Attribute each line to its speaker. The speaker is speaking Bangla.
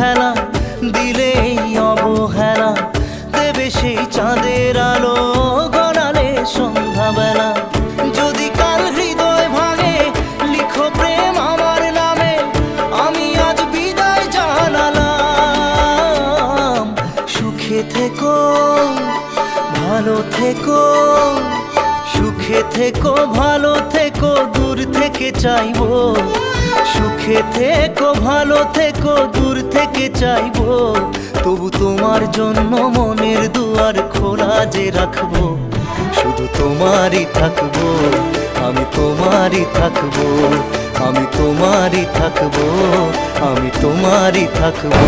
Speaker 1: খেলা দিলে এই অবহেলা, দেবে সেই চাঁদের আলো গড়ালে সন্ধ্যাবেলা। যদি কাল হৃদয় ভাঙে লিখো প্রেম আমার নামে, আমি আজ বিদায় জানালাম। সুখে থেকো ভালো থেকো, সুখে থেকো ভালো থেকো, দূর থেকে চাইবো। সুখে থেকো ভালো থেকো, দূর থেকে চাইবো। তবু তোমার জন্য মনের দুয়ার খোলা যে রাখবো, শুধু তোমারই থাকবো, আমি তোমারই থাকবো, আমি তোমারই থাকবো, আমি তোমারই থাকবো।